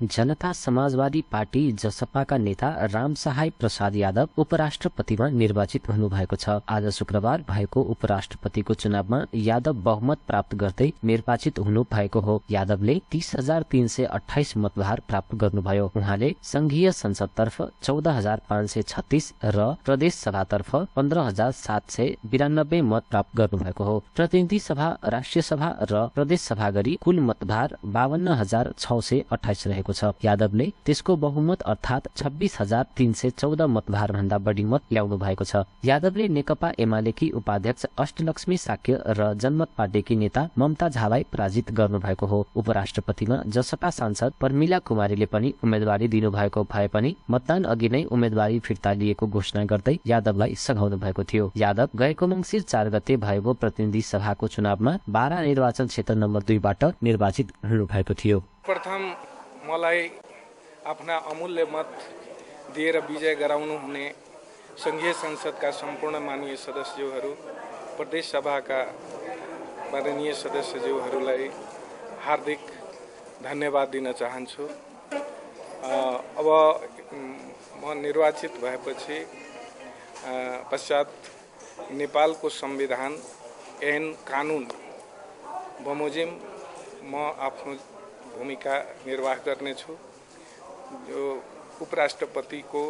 जनता समाजवादी party जसपाका नेता रामसहाय प्रसाद यादव उपराष्ट्रपतिमा निर्वाचित हुनुभएको छ। आज शुक्रबार भएको उपराष्ट्रपतिको चुनावमा यादव बहुमत प्राप्त गर्दै निर्वाचित हुनु भएको हो। यादवले 30,328 मतभार प्राप्त गर्नुभयो। उहाँले संघीय संसदतर्फ 14,536 र प्रदेश सभातर्फ 15,792 मत प्राप्त गर्नुभएको हो। प्रतिनिधि सभा, राष्ट्रिय सभा र प्रदेश सभा गरी कुल मतभार 52,628 रहेको छ। यादवले त्यसको बहुमत अर्थात 26,314 मतभार भन्दा बढी मत ल्याउनु भएको छ। यादवले नेकपा एमालेकी उपाध्यक्ष अष्टलक्ष्मी साक्य र जनमत पार्टीकी नेता ममता झालाई पराजित गर्नु भएको हो। उपराष्ट्रपतिमा जसपा सांसद प्रमिला कुमारीले पनि उम्मेदवारी दिनुभएको भए पनि मतदान अघि नै उम्मेदवारी फिर्ता लिएको घोषणा गर्दै यादवलाई सघाउनु भएको थियो। यादव गएको मंसिर 4 गते भएको प्रतिनिधि सभाको चुनावमा बारा निर्वाचन क्षेत्र नम्बर 2 बाट निर्वाचित हुनु भएको थियो। प्रथम मलाई आफ्ना अमूल्य मत दिएर विजय गराउनु हुने संघीय संसदका सम्पूर्ण माननीय सदस्यज्यूहरू, प्रदेश सभाका माननीय सदस्यज्यूहरूलाई हार्दिक धन्यवाद दिन चाहन्छु। अब म निर्वाचित भएपछि पश्चात नेपालको संविधान ऐन कानुन बमोजिम म आफ्नो भूमिका निर्वाह गर्नेछु। जो उपराष्ट्रपतिको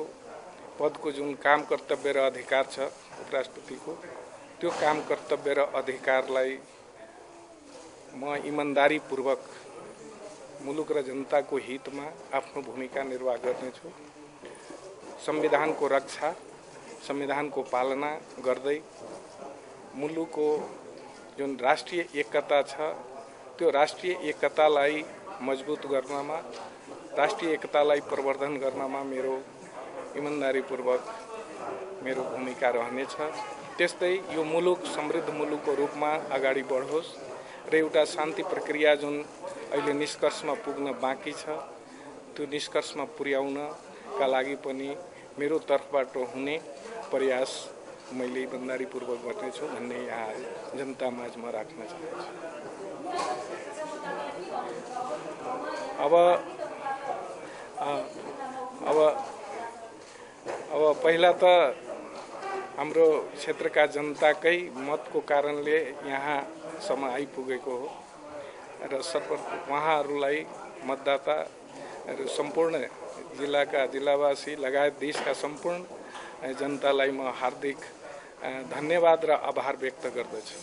पदको जुन काम कर्तव्य र अधिकार छ उपराष्ट्रपतिको, त्यो काम कर्तव्य र अधिकारलाई म इमानदारीपूर्वक मुलुक र जनताको हितमा आफ्नो भूमिका निर्वाह गर्नेछु। संविधानको रक्षा, संविधानको पालना गर्दै मुलुकको जुन राष्ट्रिय एकता छ त्यो राष्ट्रिय एकतालाई मजबुत गर्नमा, राष्ट्रिय एकतालाई प्रवर्धन गर्नमा मेरो इमानदारीपूर्वक मेरो भूमिका रहनेछ। त्यस्तै यो मुलुक समृद्ध मुलुकको रूपमा अगाडि बढोस् र एउटा शान्ति प्रक्रिया जुन अहिले निष्कर्षमा पुग्न बाँकी छ त्यो निष्कर्षमा पुर्याउनका लागि पनि मेरो तर्फबाट हुने प्रयास मैले इमानदारीपूर्वक गर्नेछु भन्ने यहाँ जनता माझमा राख्न चाहन्छु। अब पहिला त हाम्रो क्षेत्रका जनताकै मतको कारणले यहाँसम्म आइपुगेको हो र उहाँहरूलाई मतदाता र सम्पूर्ण जिल्लाका जिल्लावासी लगायत देशका सम्पूर्ण जनतालाई म हार्दिक धन्यवाद र आभार व्यक्त गर्दछु।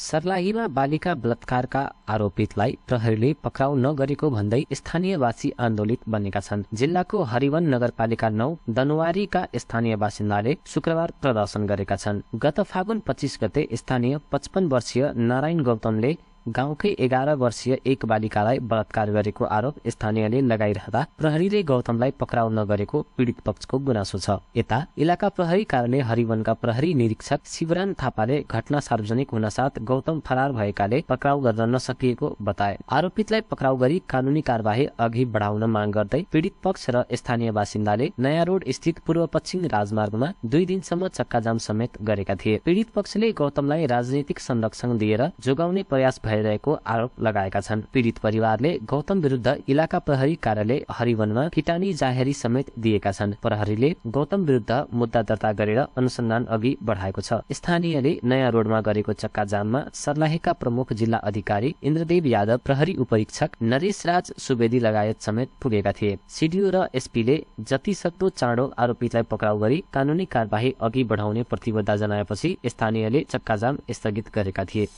सर्लाहीमा बालिका बलात्कारका आरोपितलाई प्रहरीले पक्राउ नगरेको भन्दै स्थानीयवासी आन्दोलित बनेका छन्। जिल्लाको हरिवन नगरपालिका 9 दनुवारीका स्थानीय बासिन्दाले शुक्रबार प्रदर्शन गरेका छन्। गत फागुन 25 गते स्थानीय 55 वर्षीय नारायण गौतमले गाउँकै 11 वर्षीय एक बालिकालाई बलात्कार गरेको आरोप स्थानीयले लगाइरहँदा प्रहरीले गौतमलाई पक्राउ नगरेको पीडित पक्षको गुनासो छ। यता इलाका प्रहरी कार्यालय हरिवनका प्रहरी निरीक्षक शिवरान थापाले घटना सार्वजनिक हुनसाथ गौतम फरार भएकाले पक्राउ गर्न नसकिएको बताए। आरोपितलाई पक्राउ गरी कानूनी कार्यवाही अघि बढाउन माग गर्दै पीडित पक्ष र स्थानीय बासिन्दाले नयाँ रोड स्थित पूर्व पश्चिम राजमार्गमा 2 दिनसम्म चक्काजाम समेत गरेका थिए। पीडित पक्षले गौतमलाई राजनीतिक संरक्षण दिएर जोगाउने प्रयास भइरहेको आरोप लगाएका छन्। पीडित परिवारले गौतम विरुद्ध इलाका प्रहरी कार्यालय हरिवनमा किटानी जाहेरी समेत दिएका छन्। प्रहरीले गौतम विरुद्ध मुद्दा दर्ता गरेर अनुसन्धान अघि बढाएको छ। स्थानीयले नयाँ रोडमा गरेको चक्काजाममा सर्लाहीका प्रमुख जिल्ला अधिकारी इन्द्रदेव यादव, प्रहरी उपरीक्षक नरेश राज सुवेदी लगायत समेत पुगेका थिए। सीडीओ र एसपीले जति सक्दो चाँडो आरोपितलाई पक्राउ गरी कानूनी कार्यवाही अघि बढाउने प्रतिबद्धता जनाएपछि स्थानीयले चक्काजाम स्थगित गरेका थिए।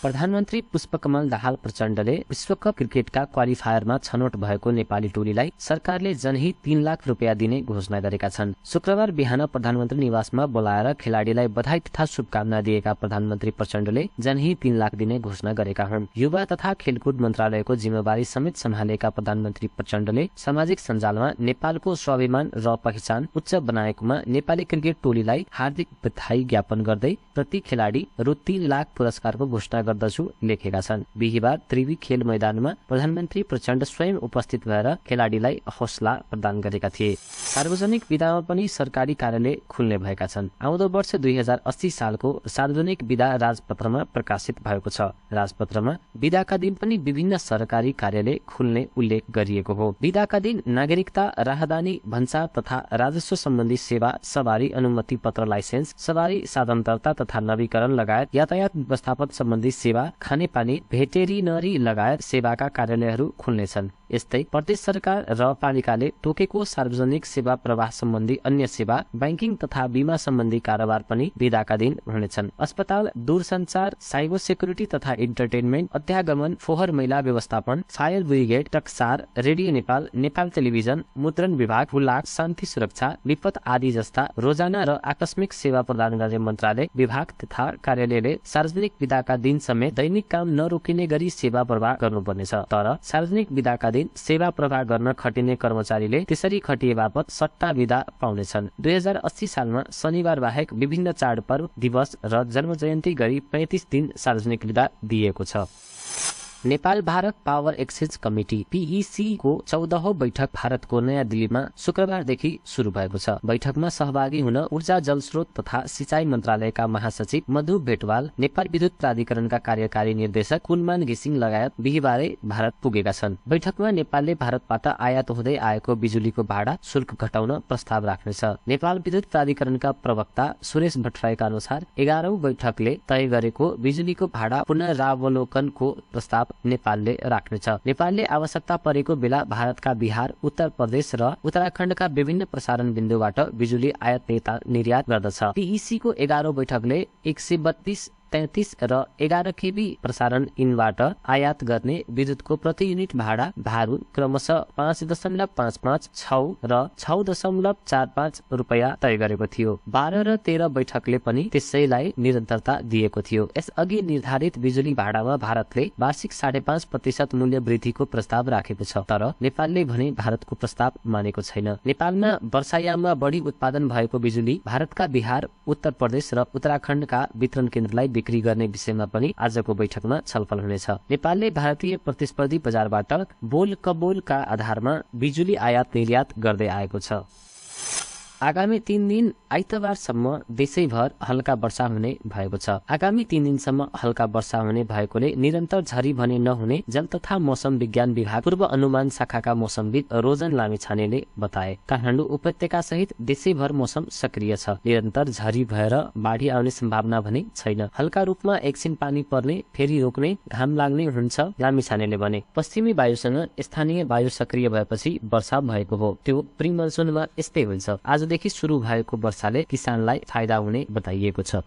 प्रधानमन्त्री पुष्पकमल दाहाल प्रचण्डले विश्वकप क्रिकेटका क्वालिफायरमा छनौट भएको नेपाली टोलीलाई सरकारले जनहित 3 लाख रुपियाँ दिने घोषणा गरेका छन्। शुक्रबार बिहान प्रधानमन्त्री निवासमा बोलाएर खेलाडीलाई बधाई तथा शुभकामना दिएका प्रधानमन्त्री प्रचण्डले जनहित 3 लाख दिने घोषणा गरेका हुन्। युवा तथा खेलकुद मन्त्रालयको जिम्मेवारी समेत सम्हालेका प्रधानमन्त्री प्रचण्डले सामाजिक सञ्जालमा नेपालको स्वाभिमान र पहिचान उच्च बनाएकोमा नेपाली क्रिकेट टोलीलाई हार्दिक बधाई ज्ञापन गर्दै प्रति खेलाडी रु 3 लाख पुरस्कारको घोषणा गर्दछु लेखेका छन्। बिहिबार त्रिवी खेल मैदानमा प्रधानमन्त्री प्रचण्ड स्वयं उपस्थित भएर खेलाडीलाई हौसला प्रदान गरेका थिए। सार्वजनिक बिदामा पनि सरकारी कार्यालय खुल्ने भएका छन्। आउँदो वर्ष 2080 सालको सार्वजनिक बिदा राजपत्रमा प्रकाशित भएको छ। राजपत्रमा बिदाका दिन पनि विभिन्न सरकारी कार्यालय खुल्ने उल्लेख गरिएको हो। बिदाका दिन नागरिकता, राहदानी, भन्सार तथा राजस्व सम्बन्धी सेवा, सवारी अनुमति पत्र, लाइसेन्स, सवारी साधन दर्ता तथा नवीकरण लगायत यातायात व्यवस्थापन सम्बन्धी सेवा, खानेपानी, भेटेरिनरी लगायत सेवाका कार्यालयहरू खुल्नेछन्। यस्तै प्रदेश सरकार र पालिकाले तोकेको सार्वजनिक सेवा प्रवाह सम्बन्धी अन्य सेवा, बैंकिङ तथा बीमा सम्बन्धी कारोबार पनि बिदाका दिन हुनेछन्। अस्पताल, दूरसञ्चार, साइबर सेक्युरिटी तथा इन्टरटेनमेन्ट, अध्यागमन, फोहोर मैला व्यवस्थापन, फायर ब्रिगेड, टक्सार, रेडियो नेपाल, नेपाल टेलिभिजन, मुद्रण विभाग, हुलाक, शान्ति सुरक्षा, विपद आदि जस्ता रोजाना र आकस्मिक सेवा प्रदान गर्ने मन्त्रालय, विभाग तथा कार्यालयले सार्वजनिक बिदाका दिन समेत दैनिक काम नरोकिने गरी सेवा प्रवाह गर्नुपर्नेछ। तर सार्वजनिक बिदाका दिन सेवा प्रवाह गर्न खटिने कर्मचारीले त्यसरी खटिए बापत सट्टा बिदा पाउनेछन्। 2080 सालमा शनिबार बाहेक विभिन्न चाडपर्व, दिवस र जन्मजयन्ती गरी 35 दिन सार्वजनिक बिदा दिएको छ। Nepal Bharat power exchange committee PEC को 14औं बैठक भारतको नयाँ दिल्लीमा शुक्रबारदेखि शुरू भएको छ। बैठकमा सहभागी हुन ऊर्जा, जलस्रोत तथा सिंचाई मन्त्रालयका महासचिव मधु बेटवाल, नेपाल विद्युत प्राधिकरणका कार्यकारी निर्देशक कुलमान घिसिङ लगायत बिहिबारै भारत पुगेका छन्। बैठकमा नेपालले भारतबाट आयात हुँदै आएको बिजुलीको भाडा शुल्क घटाउन प्रस्ताव राख्नेछ। नेपाल विद्युत प्राधिकरणका प्रवक्ता सुरेश भट्टराईका अनुसार 11औं बैठकले तय गरेको बिजुलीको भाडा पुनरावलोकनको प्रस्ताव नेपालले राख्नेछ। नेपालले आवश्यकता परेको बेला भारतका बिहार, उत्तर प्रदेश र उत्तराखण्डका विभिन्न प्रसारण बिन्दुबाट बिजुली आयात निर्यात गर्दछ। PEC को 11औं बैठकले 132, 33 र 11 kV प्रसारण इनबाट आयात गर्ने विद्युतको प्रति युनिट भाडा भारु क्रमशः 5.55, 6 र 6.45 रुपैयाँ तय गरेको थियो। 12 र 13 बैठकले पनि त्यसैलाई निरन्तरता दिएको थियो। यसअघि निर्धारित बिजुली भाडामा भारतले वार्षिक 5.5% मूल्य वृद्धिको प्रस्ताव राखेको छ। तर नेपालले भने भारतको प्रस्ताव मानेको छैन। नेपालमा वर्षायाममा बढी उत्पादन भएको बिजुली भारतका बिहार, उत्तर प्रदेश र उत्तराखण्डका वितरण केन्द्रलाई बिक्री गर्ने विषयमा पनि आजको बैठकमा छलफल हुनेछ। नेपालले भारतीय प्रतिस्पर्धी बजारबाट बोल कबोलका आधारमा बिजुली आयात निर्यात गर्दै आएको छ। आगामी 3 दिन आइतबारसम्म देशैभर हल्का वर्षा हुने भएको छ। आगामी 3 दिनसम्म हल्का वर्षा हुने भएकोले निरन्तर झरी भने नहुने जल तथा मौसम विज्ञान विभाग पूर्व अनुमान शाखाका मौसमविद रोजन लामिछानेले बताए। काठमाडौँ उपत्यका सहित देशैभर मौसम सक्रिय छ। निरन्तर झरी भएर बाढी आउने सम्भावना भने छैन। हल्का रूपमा एकछिन पानी पर्ने, फेरि रोक्ने, घाम लाग्ने हुन्छ लामिछानेले भने। पश्चिमी वायुसँग स्थानीय वायु सक्रिय भएपछि वर्षा भएको हो। त्यो प्री मनसुनमा यस्तै हुन्छ। आजदेखि सुरु भएको वर्षाले किसानलाई फाइदा हुने बताइएको छ।